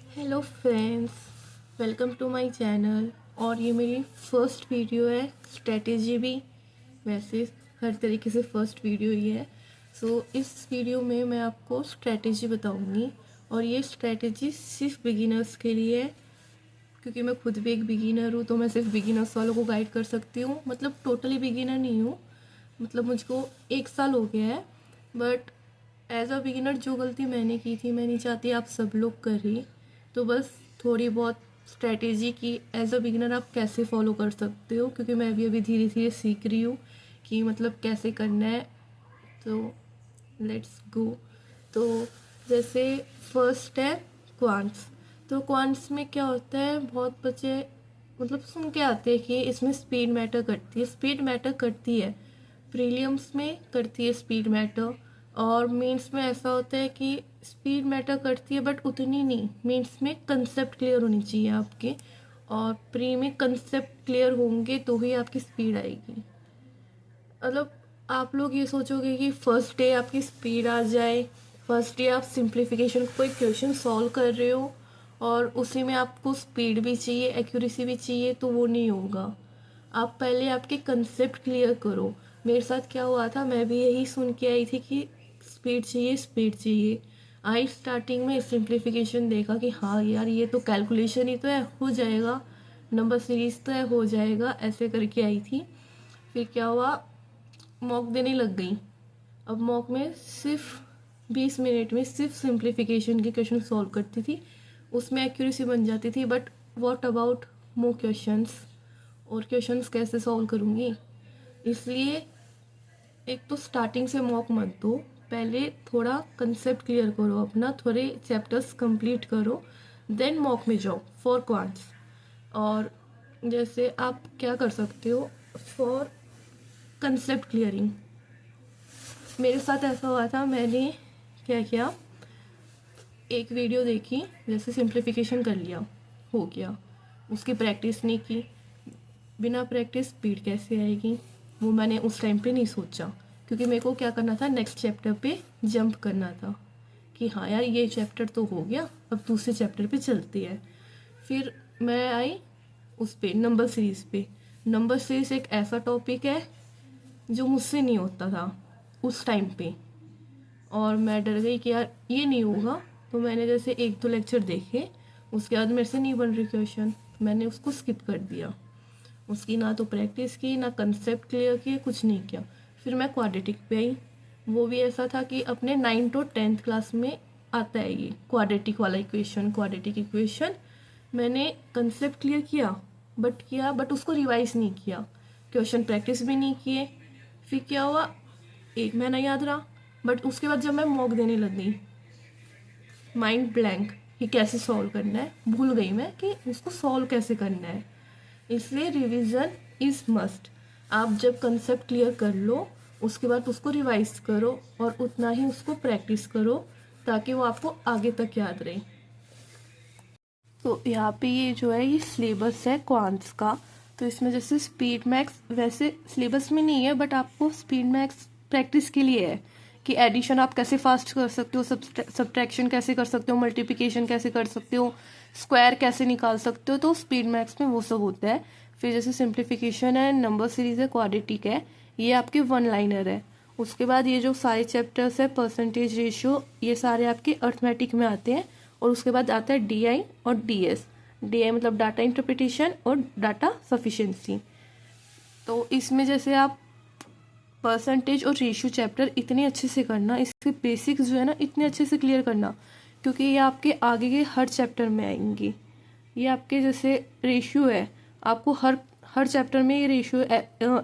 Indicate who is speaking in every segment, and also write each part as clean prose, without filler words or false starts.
Speaker 1: Hello friends, welcome to my channel. और ये मेरी फर्स्ट वीडियो है, स्ट्रेटेजी भी वैसे हर तरीके से फर्स्ट वीडियो ही है। इस वीडियो में मैं आपको स्ट्रेटेजी बताऊंगी और ये स्ट्रेटेजी सिर्फ बिगिनर्स के लिए है, क्योंकि मैं खुद भी एक बिगिनर हूँ। तो मैं सिर्फ बिगिनर्स वालों को गाइड कर सकती हूँ, मतलब टोटली बिगिनर नहीं हूँ। मतलब मुझको 1 साल हो गया है, बट एज अ बिगिनर जो गलती मैंने की थी मैं नहीं चाहती आप सब लोग करें। तो बस थोड़ी बहुत स्ट्रेटेजी की एज अ बिगिनर आप कैसे फॉलो कर सकते हो, क्योंकि मैं भी अभी धीरे धीरे सीख रही हूँ कि मतलब कैसे करना है। तो लेट्स गो। तो जैसे फर्स्ट है क्वांट्स। तो क्वांट्स में क्या होता है, बहुत बच्चे मतलब सुन के आते हैं कि इसमें स्पीड मैटर करती है। स्पीड मैटर करती है, प्रीलियम्स में करती है स्पीड मैटर, और मेंस में ऐसा होता है कि स्पीड मैटर करती है बट उतनी नहीं। मेंस में कंसेप्ट क्लियर होनी चाहिए आपके, और प्री में कंसेप्ट क्लियर होंगे तो ही आपकी स्पीड आएगी। मतलब आप लोग ये सोचोगे कि फर्स्ट डे आपकी स्पीड आ जाए, फर्स्ट डे आप सिंप्लीफिकेशन कोई क्वेश्चन सॉल्व कर रहे हो और उसी में आपको स्पीड भी चाहिए, एक्यूरेसी भी चाहिए, तो वो नहीं होगा। आप पहले आपके कंसेप्ट क्लियर करो। मेरे साथ क्या हुआ था, मैं भी यही सुन के आई थी कि स्पीड चाहिए, स्पीड चाहिए। आई स्टार्टिंग में सिंप्लीफिकेशन देखा कि हाँ यार ये तो कैलकुलेशन ही तो है, हो जाएगा, नंबर सीरीज तो है, हो जाएगा, ऐसे करके आई थी। फिर क्या हुआ, मॉक देने लग गई। अब मॉक में सिर्फ 20 मिनट में सिर्फ सिंप्लीफिकेशन के क्वेश्चन सॉल्व करती थी, उसमें एक्यूरेसी बन जाती थी। But what about more questions, और क्वेश्चंस कैसे सॉल्व करूँगी। इसलिए एक तो स्टार्टिंग से मॉक मत दो, पहले थोड़ा कंसेप्ट क्लियर करो अपना, थोड़े चैप्टर्स कंप्लीट करो, देन मॉक में जाओ फॉर क्वांट्स। और जैसे आप क्या कर सकते हो फॉर कंसेप्ट क्लियरिंग, मेरे साथ ऐसा हुआ था। मैंने क्या किया, एक वीडियो देखी, जैसे सिंप्लीफिकेशन कर लिया, हो गया, उसकी प्रैक्टिस नहीं की। बिना प्रैक्टिस स्पीड कैसे आएगी, वो मैंने उस टाइम पे नहीं सोचा, क्योंकि मेरे को क्या करना था, नेक्स्ट चैप्टर पे जंप करना था कि हाँ यार ये चैप्टर तो हो गया, अब दूसरे चैप्टर पे चलती है। फिर मैं आई उस पे नंबर सीरीज़ पे। नंबर सीरीज़ एक ऐसा टॉपिक है जो मुझसे नहीं होता था उस टाइम पे, और मैं डर गई कि यार ये नहीं होगा। तो मैंने जैसे 1-2 लेक्चर देखे, उसके बाद मेरे से नहीं बन रही क्वेश्चन, मैंने उसको स्किप कर दिया। उसकी ना तो प्रैक्टिस की, ना कंसेप्ट क्लियर किए, कुछ नहीं किया। फिर मैं क्वाड्रेटिक पे आई। वो भी ऐसा था कि अपने 9th और 10th क्लास में आता है ये क्वाड्रेटिक वाला इक्वेशन। क्वाड्रेटिक इक्वेशन मैंने कंसेप्ट क्लियर किया बट उसको रिवाइज नहीं किया, क्वेश्चन प्रैक्टिस भी नहीं किए। फिर क्या हुआ, 1 महीना याद रहा, बट उसके बाद जब मैं मॉक देने लग गई, माइंड ब्लैंक कि कैसे सॉल्व करना है, भूल गई मैं कि उसको सॉल्व कैसे करना है। इसलिए रिवीजन इज़ मस्ट। आप जब कंसेप्ट क्लियर कर लो, उसके बाद उसको रिवाइज करो और उतना ही उसको प्रैक्टिस करो, ताकि वो आपको आगे तक याद रहे। तो यहाँ पे ये जो है, ये सिलेबस है क्वांट्स का। तो इसमें जैसे स्पीड मैक्स वैसे सिलेबस में नहीं है, बट आपको स्पीड मैक्स प्रैक्टिस के लिए है कि एडिशन आप कैसे फास्ट कर सकते हो, सब्ट्रैक्शन कैसे कर सकते हो, मल्टीप्लिकेशन कैसे कर सकते हो, स्क्वायर कैसे निकाल सकते हो। तो स्पीड मैक्स में वो सब होता है। फिर जैसे सिंप्लीफिकेशन है, नंबर सीरीज है, क्वाड्रेटिक है, ये आपके 1 लाइनर है। उसके बाद ये जो सारे चैप्टर्स है, परसेंटेज रेशियो, ये सारे आपके अर्थमेटिक में आते हैं। और उसके बाद आता है DI और DS। DI मतलब डाटा इंटरप्रिटेशन और डाटा सफिशिएंसी। तो इसमें जैसे आप परसेंटेज और रेशियो चैप्टर इतने अच्छे से करना, इसके बेसिक्स जो है ना इतने अच्छे से क्लियर करना, क्योंकि ये आपके आगे के हर चैप्टर में आएंगी। ये आपके जैसे रेशियो है, आपको हर हर चैप्टर में ये रेशियो,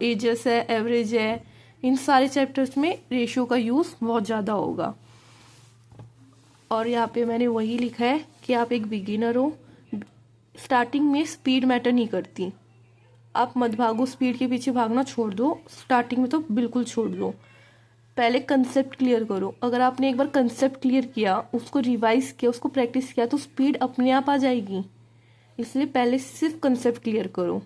Speaker 1: एजेस है, एवरेज है, इन सारे चैप्टर्स में रेशियो का यूज़ बहुत ज़्यादा होगा। और यहाँ पे मैंने वही लिखा है कि आप एक बिगिनर हो, स्टार्टिंग में स्पीड मैटर नहीं करती। आप मत भागो, स्पीड के पीछे भागना छोड़ दो, स्टार्टिंग में तो बिल्कुल छोड़ दो। पहले कंसेप्ट क्लियर करो। अगर आपने एक बार कंसेप्ट क्लियर किया, उसको रिवाइज किया, उसको प्रैक्टिस किया, तो स्पीड अपने आप आ जाएगी। इसलिए पहले सिर्फ कंसेप्ट क्लियर करो,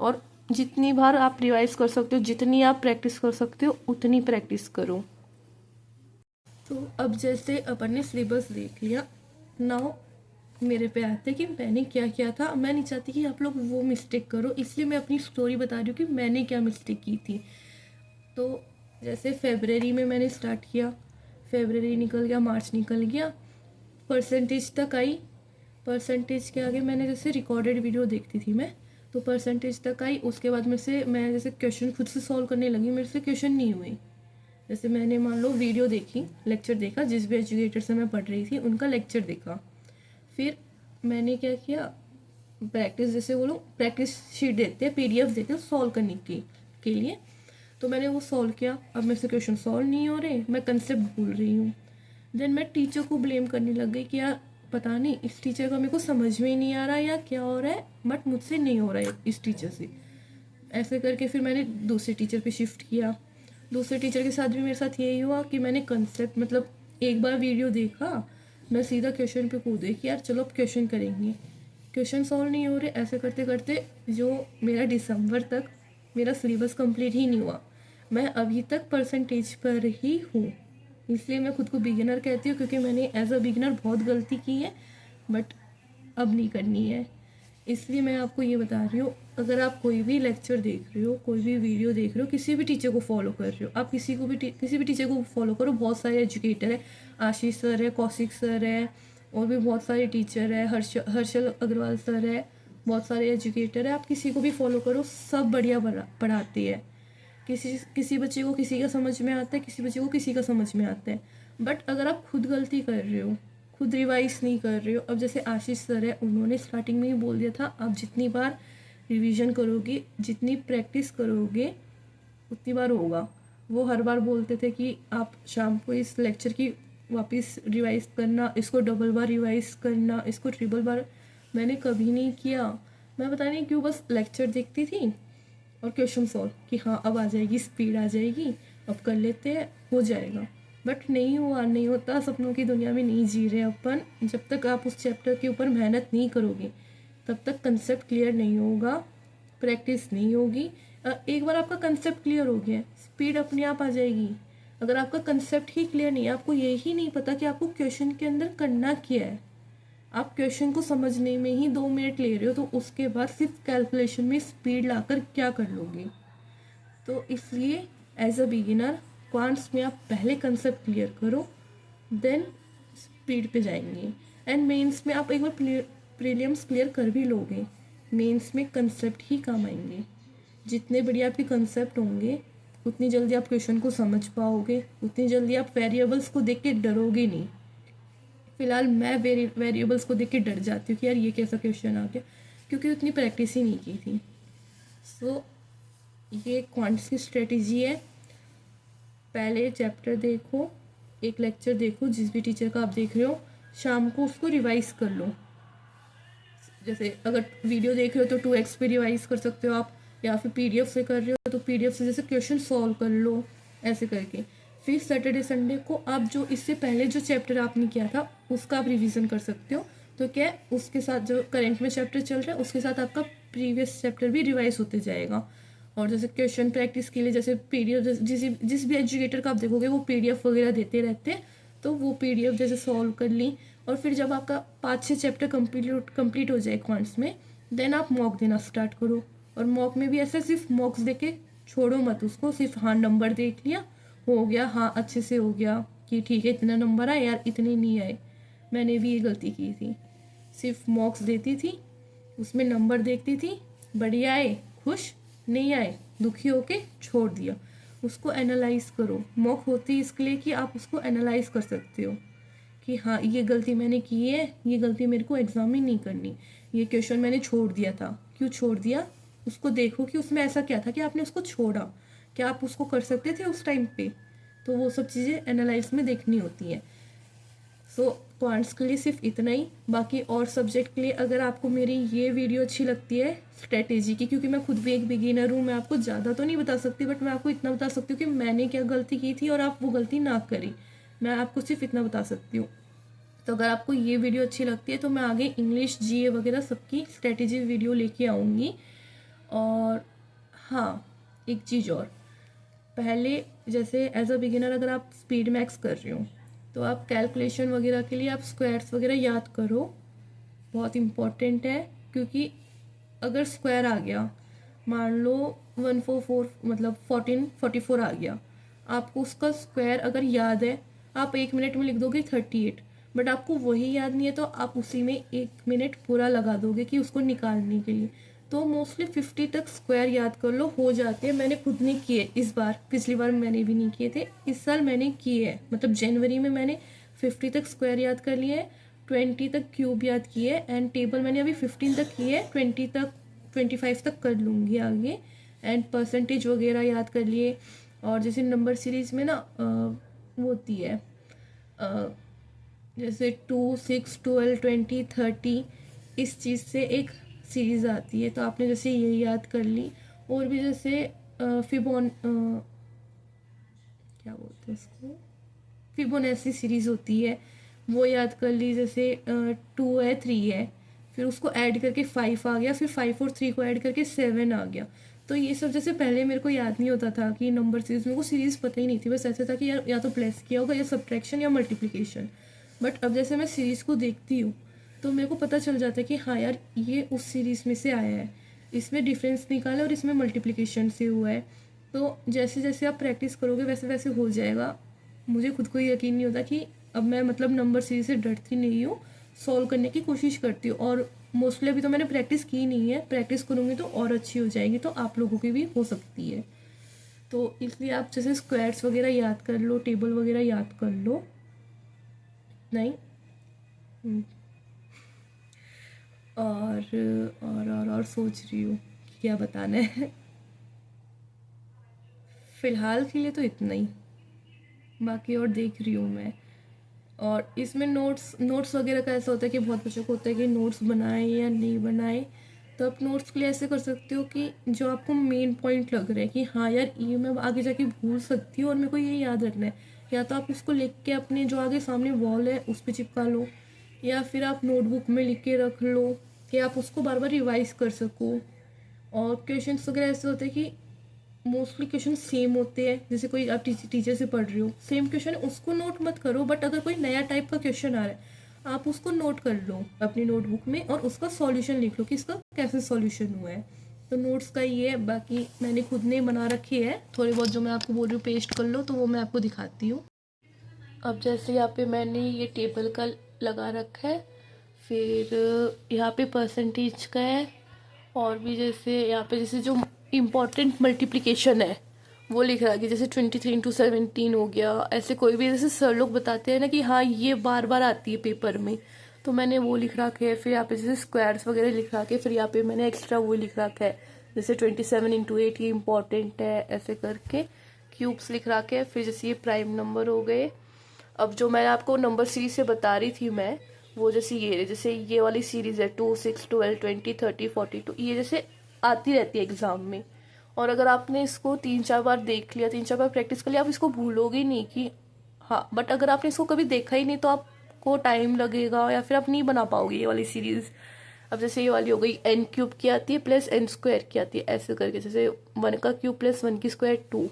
Speaker 1: और जितनी बार आप रिवाइज कर सकते हो, जितनी आप प्रैक्टिस कर सकते हो, उतनी प्रैक्टिस करो। तो अब जैसे अपन ने सिलेबस देख लिया, नाउ मेरे पे आते कि मैंने क्या किया था। मैं नहीं चाहती कि आप लोग वो मिस्टेक करो, इसलिए मैं अपनी स्टोरी बता रही हूँ कि मैंने क्या मिस्टेक की थी। तो जैसे फेबररी में मैंने स्टार्ट किया, फेबररी निकल गया, मार्च निकल गया, परसेंटेज तक आई। परसेंटेज के आगे मैंने जैसे रिकॉर्डेड वीडियो देखती थी मैं, तो परसेंटेज तक आई। उसके बाद मैं जैसे क्वेश्चन खुद से सॉल्व करने लगी, मेरे से क्वेश्चन नहीं हुए। जैसे मैंने मान लो वीडियो देखी, लेक्चर देखा, जिस भी एजुकेटर से मैं पढ़ रही थी उनका लेक्चर देखा, फिर मैंने क्या किया, प्रैक्टिस, जैसे वो लोग प्रैक्टिस शीट देते हैं, पीडीएफ देते हैं सॉल्व करने के लिए, तो मैंने वो सॉल्व किया। अब मेरे से क्वेश्चन सॉल्व नहीं हो रहे, मैं कंसेप्ट भूल रही हूँ। देन मैं टीचर को ब्लेम करने लग गई कि यार पता नहीं इस टीचर का मेरे को समझ में ही नहीं आ रहा या क्या हो रहा है, बट मुझसे नहीं हो रहा है इस टीचर से। ऐसे करके फिर मैंने दूसरे टीचर पे शिफ्ट किया। दूसरे टीचर के साथ भी मेरे साथ यही हुआ कि मैंने कंसेप्ट मतलब एक बार वीडियो देखा, मैं सीधा क्वेश्चन पे कूदे कि यार चलो अब क्वेश्चन करेंगे, क्वेश्चन सॉल्व नहीं हो रहे। ऐसे करते करते जो मेरा दिसंबर तक मेरा सिलेबस कंप्लीट ही नहीं हुआ। मैं अभी तक परसेंटेज पर ही हूँ, इसलिए मैं खुद को बिगिनर कहती हूँ, क्योंकि मैंने एज अ बिगिनर बहुत गलती की है, बट अब नहीं करनी है। इसलिए मैं आपको ये बता रही हूँ, अगर आप कोई भी लेक्चर देख रहे हो, कोई भी वीडियो देख रहे हो, किसी भी टीचर को फॉलो कर रहे हो, आप किसी भी टीचर को फॉलो करो। बहुत सारे एजुकेटर है, आशीष सर है, कौशिक सर है, और भी बहुत सारे टीचर है, हर्षल अग्रवाल सर है, बहुत सारे एजुकेटर है। आप किसी को भी फॉलो करो, सब बढ़िया पढ़ाते हैं। किसी बच्चे को किसी का समझ में आता है, किसी बच्चे को किसी का समझ में आता है। बट अगर आप खुद गलती कर रहे हो, खुद रिवाइज नहीं कर रहे हो, अब जैसे आशीष सर है, उन्होंने स्टार्टिंग में ही बोल दिया था आप जितनी बार रिवीजन करोगे, जितनी प्रैक्टिस करोगे, उतनी बार होगा। वो हर बार बोलते थे कि आप शाम को इस लेक्चर की वापस रिवाइज करना, इसको डबल बार रिवाइज करना, इसको ट्रिपल बार। मैंने कभी नहीं किया। मैं पता नहीं क्यों बस लेक्चर देखती थी और क्वेश्चन सॉल्व कि हाँ अब आ जाएगी, स्पीड आ जाएगी, अब कर लेते हैं, हो जाएगा। बट नहीं हुआ, नहीं होता। सपनों की दुनिया में नहीं जी रहे अपन। जब तक आप उस चैप्टर के ऊपर मेहनत नहीं करोगे, तब तक कंसेप्ट क्लियर नहीं होगा, प्रैक्टिस नहीं होगी। एक बार आपका कंसेप्ट क्लियर हो गया, स्पीड अपने आप आ जाएगी। अगर आपका कंसेप्ट ही क्लियर नहीं है, आपको यही नहीं पता कि आपको क्वेश्चन के अंदर करना क्या है, आप क्वेश्चन को समझने में ही 2 मिनट ले रहे हो, तो उसके बाद सिर्फ कैलकुलेशन में स्पीड लाकर क्या कर लोगे। तो इसलिए एज अ बिगिनर क्वांट्स में आप पहले कंसेप्ट क्लियर करो, देन स्पीड पे जाएंगे। एंड मेंस में आप एक बार प्रीलिम्स क्लियर कर भी लोगे, मेंस में कंसेप्ट ही काम आएंगे। जितने बढ़िया आपके कंसेप्ट होंगे, उतनी जल्दी आप क्वेश्चन को समझ पाओगे, उतनी जल्दी आप वेरिएबल्स को देख के डरोगे नहीं। फिलहाल मैं वेरिएबल्स को देख के डर जाती हूँ कि यार ये कैसा क्वेश्चन आ गया, क्योंकि उतनी प्रैक्टिस ही नहीं की थी। सो ये क्वांट्स की स्ट्रेटजी है। पहले चैप्टर देखो, एक लेक्चर देखो, जिस भी टीचर का आप देख रहे हो, शाम को उसको रिवाइज कर लो। जैसे अगर वीडियो देख रहे हो तो 2x पे रिवाइज कर सकते हो आप, या फिर पीडीएफ से कर रहे हो तो पीडीएफ से जैसे क्वेश्चन सॉल्व कर लो, ऐसे करके। फिर सैटरडे संडे को आप जो इससे पहले जो चैप्टर आपने किया था उसका आप रिवीजन कर सकते हो। तो क्या है, उसके साथ जो करंट में चैप्टर चल रहा है उसके साथ आपका प्रीवियस चैप्टर भी रिवाइज होते जाएगा। और जैसे क्वेश्चन प्रैक्टिस के लिए जैसे पीडीएफ, जिस भी एजुकेटर का आप देखोगे वो पीडीएफ वगैरह देते रहते हैं, तो वो पीडीएफ जैसे सॉल्व कर ली। और फिर जब आपका 5-6 चैप्टर कंप्लीट हो जाए क्वांट्स में, देन आप मॉक देना स्टार्ट करो। और मॉक में भी ऐसे सिर्फ मॉक्स दे के छोड़ो मत उसको, सिर्फ हाँ नंबर देख लिया, हो गया, हाँ अच्छे से हो गया कि ठीक है इतना नंबर आए, यार इतने नहीं आए। मैंने भी ये गलती की थी, सिर्फ मॉक्स देती थी, उसमें नंबर देखती थी, बढ़िया आए खुश, नहीं आए दुखी होके छोड़ दिया। उसको एनालाइज करो। मॉक होती है इसके लिए कि आप उसको एनालाइज कर सकते हो कि हाँ ये गलती मैंने की है, ये गलती मेरे को एग्जाम में नहीं करनी, ये क्वेश्चन मैंने छोड़ दिया था, क्यों छोड़ दिया, उसको देखो कि उसमें ऐसा क्या था कि आपने उसको छोड़ा, क्या आप उसको कर सकते थे उस टाइम पे। तो वो सब चीज़ें एनालाइज में देखनी होती हैं। सो क्वांट्स के लिए सिर्फ इतना ही। बाकी और सब्जेक्ट के लिए अगर आपको मेरी ये वीडियो अच्छी लगती है स्ट्रेटेजी की, क्योंकि मैं खुद भी एक बिगिनर हूँ, मैं आपको ज़्यादा तो नहीं बता सकती, बट मैं आपको इतना बता सकती हूँ कि मैंने क्या गलती की थी और आप वो गलती ना करी। मैं आपको सिर्फ इतना बता सकती हूँ। तो अगर आपको ये वीडियो अच्छी लगती है तो मैं आगे इंग्लिश, जीए वगैरह सबकी स्ट्रेटेजी वीडियो लेके आऊँगी। और हाँ, एक चीज़ और, पहले जैसे एज अ बिगिनर अगर आप स्पीड मैक्स कर रहे हो तो आप कैलकुलेशन वगैरह के लिए आप स्क्वायर्स वगैरह याद करो, बहुत इम्पॉर्टेंट है। क्योंकि अगर स्क्वायर आ गया, मान लो 144 मतलब 1444 आ गया, आपको उसका स्क्वायर अगर याद है, आप 1 मिनट में लिख दोगे 38, बट आपको वही याद नहीं है तो आप उसी में 1 मिनट पूरा लगा दोगे कि उसको निकालने के लिए। तो मोस्टली 50 तक स्क्वायर याद कर लो, हो जाते हैं। मैंने खुद नहीं किए इस बार, पिछली बार मैंने भी नहीं किए थे, इस साल मैंने किए हैं। मतलब जनवरी में मैंने 50 तक स्क्वायर याद कर लिए, 20 तक क्यूब याद किए, एंड टेबल मैंने अभी 15 तक किए, 20 तक 25 तक कर लूँगी आगे, एंड परसेंटेज वगैरह याद कर लिए। और जैसे नंबर सीरीज में ना वो होती है जैसे 2, 6, 12, 20, 30, इस चीज़ से एक सीरीज़ आती है, तो आपने जैसे ये याद कर ली। और भी जैसे क्या बोलते हैं इसको, फिबोनाची सीरीज़ होती है, वो याद कर ली। जैसे 2 है, 3 है, फिर उसको ऐड करके 5 आ गया, फिर 5 और 3 को ऐड करके 7 आ गया। तो ये सब जैसे पहले मेरे को याद नहीं होता था कि नंबर सीरीज, मेरे को सीरीज़ पता ही नहीं थी, बस ऐसा था कि यार या तो प्लस किया होगा या सब्ट्रैक्शन या मल्टीप्लिकेशन। बट अब जैसे मैं सीरीज़ को देखती हूँ तो मेरे को पता चल जाता है कि हाँ यार ये उस सीरीज़ में से आया है, इसमें डिफरेंस निकाला और इसमें मल्टीप्लिकेशन से हुआ है। तो जैसे जैसे आप प्रैक्टिस करोगे वैसे वैसे हो जाएगा। मुझे खुद को यकीन नहीं होता कि अब मैं मतलब नंबर सीरीज से डरती नहीं हूँ, सॉल्व करने की कोशिश करती हूँ। और मोस्टली अभी तो मैंने प्रैक्टिस की नहीं है, प्रैक्टिस करूँगी तो और अच्छी हो जाएगी, तो आप लोगों की भी हो सकती है। तो इसलिए आप जैसे स्क्वायर्स वगैरह याद कर लो, टेबल वगैरह याद कर लो। नहीं और सोच रही हूँ क्या बताना है। फ़िलहाल के लिए तो इतना ही, बाकी और देख रही हूँ मैं। और इसमें नोट्स वगैरह का ऐसा होता है कि बहुत बच्चों को होता है कि नोट्स बनाएं या नहीं बनाएं। तो आप नोट्स के लिए ऐसे कर सकते हो कि जो आपको मेन पॉइंट लग रहा है कि हाँ यार ये मैं आगे जाके भूल सकती हूँ और मेरे को ये याद रखना है, या तो आप उसको लिख के अपने जो आगे सामने वॉल है उस पर चिपका लो, या फिर आप नोटबुक में लिख के रख लो कि आप उसको बार बार रिवाइज कर सको। और क्वेश्चंस वगैरह ऐसे होते हैं कि मोस्टली क्वेश्चन सेम होते हैं। जैसे कोई आप टीचर से पढ़ रहे हो, सेम क्वेश्चन है, उसको नोट मत करो, बट अगर कोई नया टाइप का क्वेश्चन आ रहा है आप उसको नोट कर लो अपनी नोटबुक में और उसका सॉल्यूशन लिख लो कि इसका कैसे सॉल्यूशन हुआ है। तो नोट्स का ये है। बाकी मैंने खुद ने बना रखी है थोड़ी बहुत, जो मैं आपको बोल रही हूँ पेस्ट कर लो, तो वो मैं आपको दिखाती हूँ। अब जैसे यहाँ पे मैंने ये टेबल का लगा रखा है, फिर यहाँ पे परसेंटेज का है, और भी जैसे यहाँ पे जैसे जो इम्पोर्टेंट मल्टीप्लिकेशन है वो लिख रहा है कि जैसे 23 × 17 हो गया। ऐसे कोई भी जैसे सर लोग बताते हैं ना कि हाँ ये बार बार आती है पेपर में, तो मैंने वो लिख रखा है। फिर यहाँ पे जैसे स्क्वायर्स वगैरह लिख रखा है, फिर यहाँ पे मैंने एक्स्ट्रा वो लिख रखा है जैसे 27 × 8 ये इम्पोर्टेंट है, ऐसे करके क्यूब्स लिख रखा है। फिर जैसे ये प्राइम नंबर हो गए। अब जो मैं आपको नंबर सीरीज से बता रही थी मैं, वो जैसे ये वाली सीरीज है 2, 6, 12, 20, 30, 42, ये जैसे आती रहती है एग्जाम में। और अगर आपने इसको 3-4 बार देख लिया, 3-4 बार प्रैक्टिस कर लिया, आप इसको भूलोगे नहीं कि हाँ। बट अगर आपने इसको कभी देखा ही नहीं तो आपको टाइम लगेगा या फिर आप नहीं बना पाओगे ये वाली सीरीज। अब जैसे ये वाली हो गई n³ की आती है प्लस n² की आती है, ऐसे करके जैसे 1 का क्यूब प्लस 1 की स्क्वायर 2,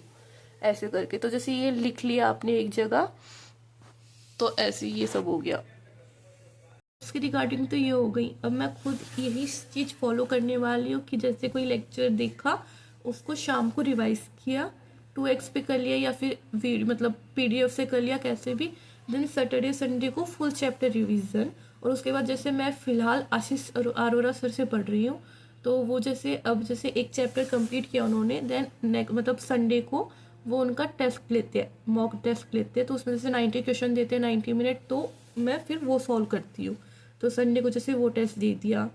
Speaker 1: ऐसे करके। तो जैसे ये लिख लिया आपने एक जगह, तो ऐसे ये सब हो गया। उसके रिगार्डिंग तो ये हो गई। अब मैं खुद यही चीज़ फॉलो करने वाली हूँ कि जैसे कोई लेक्चर देखा उसको शाम को रिवाइज किया, 2x पे कर लिया या फिर मतलब PDF से कर लिया, कैसे भी। देन सैटरडे संडे को फुल चैप्टर रिवीजन। और उसके बाद जैसे मैं फ़िलहाल आशीष अरोरा सर से पढ़ रही हूँ, तो वो जैसे अब जैसे एक चैप्टर कंप्लीट किया उन्होंने, देन मतलब संडे को वो उनका टेस्ट लेते हैं, मॉक टेस्ट लेते हैं, तो उसमें जैसे 90 क्वेश्चन देते हैं 90 मिनट, तो मैं फिर वो सॉल्व करती हूँ। तो संडे को जैसे वो टेस्ट दे दिया।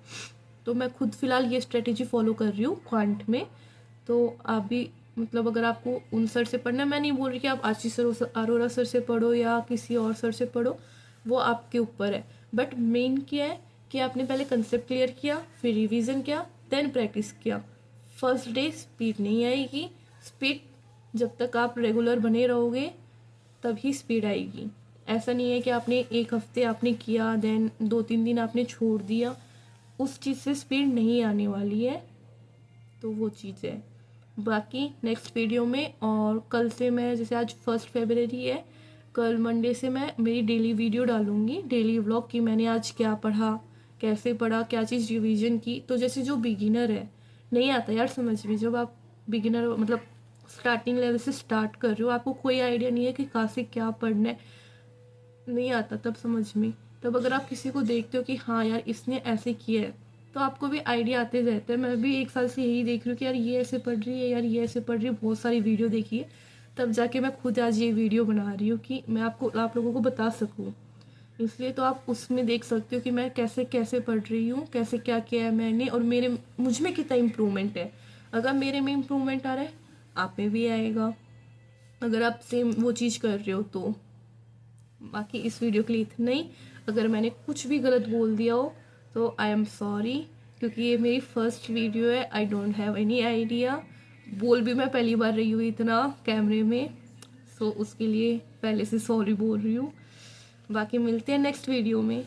Speaker 1: तो मैं खुद फ़िलहाल ये स्ट्रेटेजी फॉलो कर रही हूँ क्वांट में। तो आप भी मतलब अगर आपको उन सर से पढ़ना, मैं नहीं बोल रही कि आप आशीष अरोरा सर से पढ़ो या किसी और सर से पढ़ो, वो आपके ऊपर है। बट मेन क्या है कि आपने पहले कंसेप्ट क्लियर किया, फिर रिवीजन किया, देन प्रैक्टिस किया। फर्स्ट डे स्पीड नहीं आएगी, स्पीड जब तक आप रेगुलर बने रहोगे तभी स्पीड आएगी। ऐसा नहीं है कि आपने एक हफ्ते आपने किया देन 2-3 दिन आपने छोड़ दिया, उस चीज़ से स्पीड नहीं आने वाली है। तो वो चीज़ है। बाकी नेक्स्ट वीडियो में, और कल से मैं जैसे आज 1 फरवरी है, कल मंडे से मैं मेरी डेली वीडियो डालूँगी, डेली व्लॉग कि मैंने आज क्या पढ़ा, कैसे पढ़ा, क्या चीज़ रिवीजन की। तो जैसे जो बिगिनर है, नहीं आता यार समझ में, जब आप बिगिनर मतलब स्टार्टिंग लेवल से स्टार्ट कर रहे हो, आपको कोई आइडिया नहीं है कि कहाँ से क्या पढ़ना है, नहीं आता तब समझ में। तब अगर आप किसी को देखते हो कि हाँ यार इसने ऐसे किया है, तो आपको भी आइडिया आते रहते हैं। मैं भी 1 साल से यही देख रही हूँ कि यार ये ऐसे पढ़ रही है, यार ये ऐसे पढ़ रही है, बहुत सारी वीडियो देखी है, तब जाके मैं खुद आज ये वीडियो बना रही हूँ कि मैं आप लोगों को बता सकूँ। इसलिए तो आप उसमें देख सकते हो कि मैं कैसे कैसे पढ़ रही हूँ, कैसे क्या किया है मैंने, और मुझ में कितना इम्प्रूवमेंट है। अगर मेरे में इम्प्रूवमेंट आ रहा है, आप में भी आएगा, अगर आप सेम वो चीज़ कर रहे हो तो। बाकी इस वीडियो के लिए इतना ही। अगर मैंने कुछ भी गलत बोल दिया हो तो आई एम सॉरी, क्योंकि ये मेरी फर्स्ट वीडियो है, I don't have any idea. बोल भी मैं पहली बार रही हूँ इतना कैमरे में, सो उसके लिए पहले से सॉरी बोल रही हूँ। बाकी मिलते हैं नेक्स्ट वीडियो में।